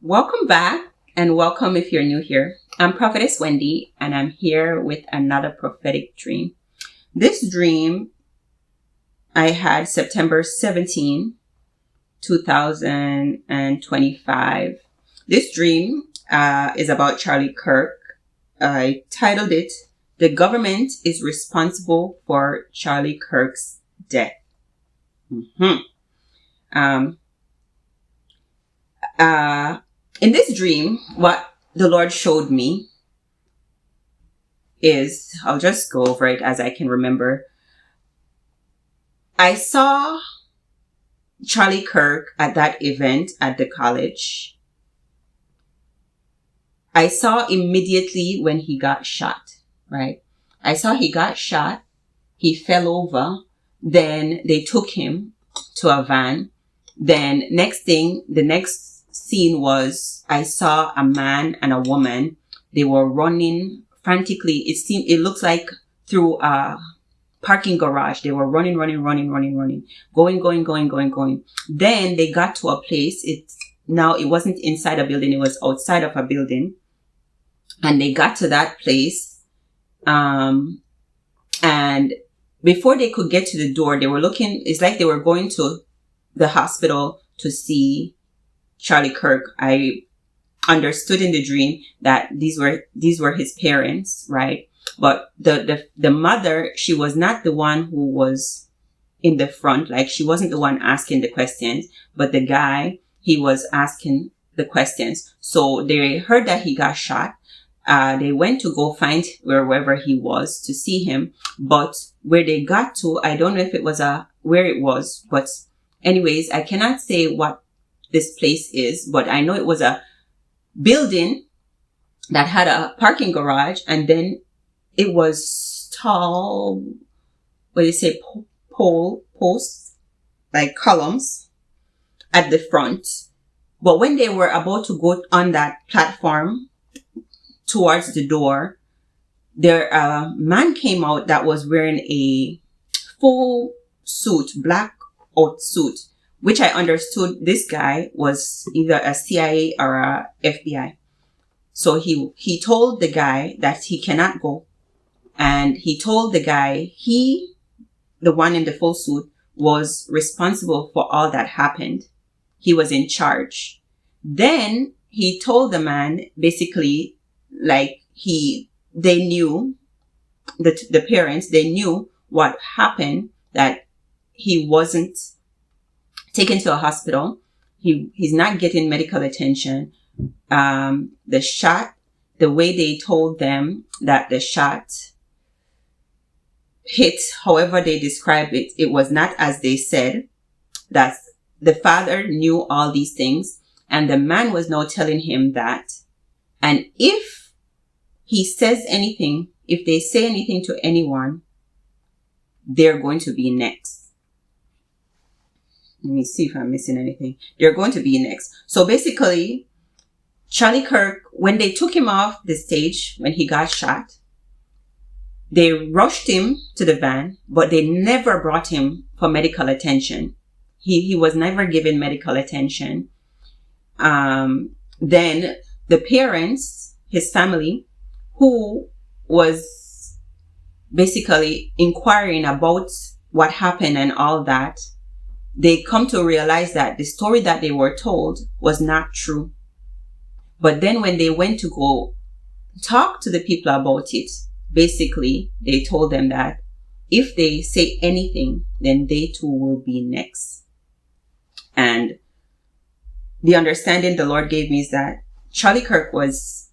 Welcome back and welcome if you're new here. I'm Prophetess Wendy and I'm here with another prophetic dream. This dream I had September 17, 2025. This dream is about Charlie Kirk. I titled it, "The Government is Responsible for Charlie Kirk's Death." In this dream, what the Lord showed me is, I'll just go over it as I can remember. I saw Charlie Kirk at that event at the college. I saw immediately when he got shot, right? I saw he got shot. He fell over. Then they took him to a van. Then the next scene was I saw a man and a woman. They were running frantically. It looks like through a parking garage. They were running, going. Then they got to a place. It wasn't inside a building. It was outside of a building. And they got to that place. And before they could get to the door, they were looking, it's like they were going to the hospital to see Charlie Kirk. I understood in the dream that these were his parents, right? But the mother, she was not the one who was in the front. Like, she wasn't the one asking the questions, but the guy, he was asking the questions. So they heard that he got shot. They went to go find wherever he was to see him. But where they got to, I don't know if it was where it was, but anyways, I cannot say what this place is, but I know it was a building that had a parking garage, and then it was tall, posts, like columns at the front. But when they were about to go on that platform towards the door, a man came out that was wearing a full suit, black out suit, which I understood this guy was either a CIA or a FBI. So he told the guy that he cannot go. And he told the guy, the one in the full suit, was responsible for all that happened. He was in charge. Then he told the man, basically, like they knew, the parents, they knew what happened, that he wasn't taken to a hospital. He's not getting medical attention. The shot, the way they told them that the shot hit, however they described it, it was not as they said. That the father knew all these things, and the man was now telling him that, and if he says anything, if they say anything to anyone, they're going to be next. Let me see if I'm missing anything. They're going to be next. So basically, Charlie Kirk, when they took him off the stage, when he got shot, they rushed him to the van, but they never brought him for medical attention. He was never given medical attention. Then the parents, his family, who was basically inquiring about what happened and all that, they come to realize that the story that they were told was not true. But then when they went to go talk to the people about it, basically they told them that if they say anything, then they too will be next. And the understanding the Lord gave me is that Charlie Kirk was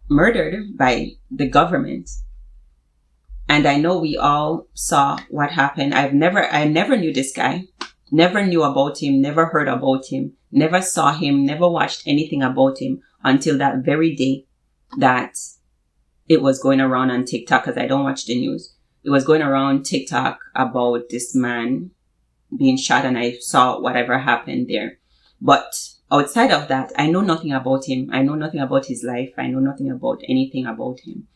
murdered by the government. And I know we all saw what happened. I never knew this guy. Never knew about him, never heard about him, never saw him, never watched anything about him until that very day that it was going around on TikTok, because I don't watch the news. It was going around TikTok about this man being shot, and I saw whatever happened there. But outside of that, I know nothing about him. I know nothing about his life. I know nothing about anything about him.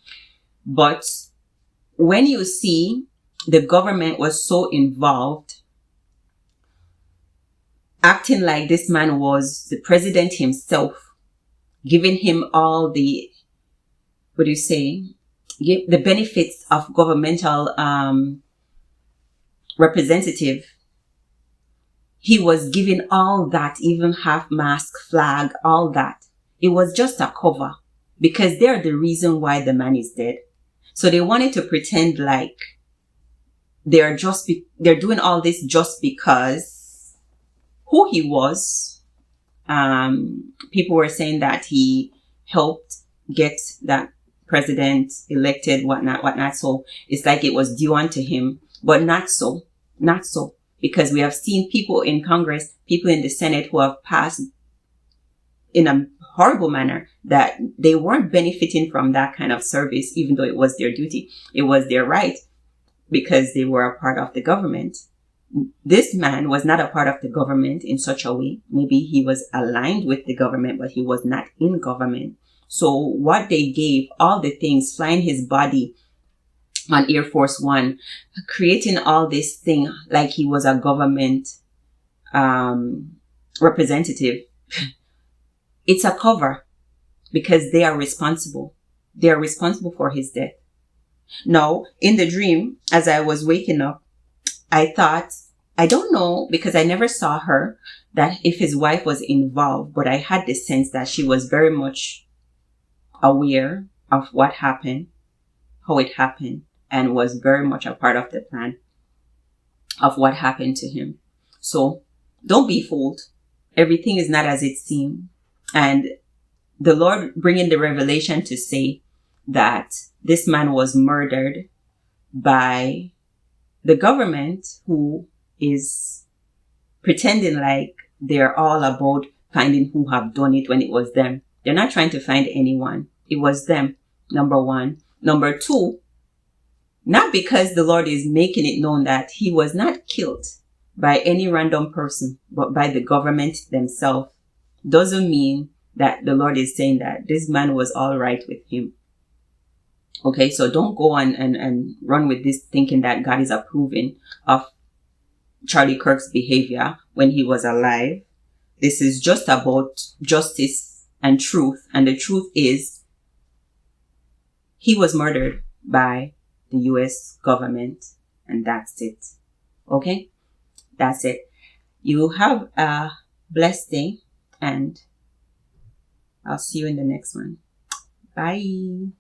But when you see the government was so involved, acting like this man was the president himself, giving him all the, what do you say, the benefits of governmental representative. He was giving all that, even half mask, flag, all that. It was just a cover because they're the reason why the man is dead. So they wanted to pretend like they're doing all this just because who he was. People were saying that he helped get that president elected, whatnot. So it's like it was due unto him, but not so. Because we have seen people in Congress, people in the Senate who have passed in a horrible manner that they weren't benefiting from that kind of service, even though it was their duty. It was their right because they were a part of the government. This man was not a part of the government in such a way. Maybe he was aligned with the government, but he was not in government. So what they gave, all the things, flying his body on Air Force One, creating all this thing like he was a government representative. It's a cover because they are responsible. They are responsible for his death. Now, in the dream, as I was waking up, I thought, I don't know, because I never saw her, that if his wife was involved, but I had the sense that she was very much aware of what happened, how it happened, and was very much a part of the plan of what happened to him. So don't be fooled. Everything is not as it seems. And the Lord bringing the revelation to say that this man was murdered by the government, who is pretending like they're all about finding who have done it when it was them. They're not trying to find anyone. It was them, number one. Number two, not because the Lord is making it known that he was not killed by any random person, but by the government themselves, doesn't mean that the Lord is saying that this man was all right with him. Okay, so don't go on and run with this thinking that God is approving of Charlie Kirk's behavior when he was alive. This is just about justice and truth. And the truth is, he was murdered by the US government. And that's it. Okay? That's it. You have a blessed day, and I'll see you in the next one. Bye.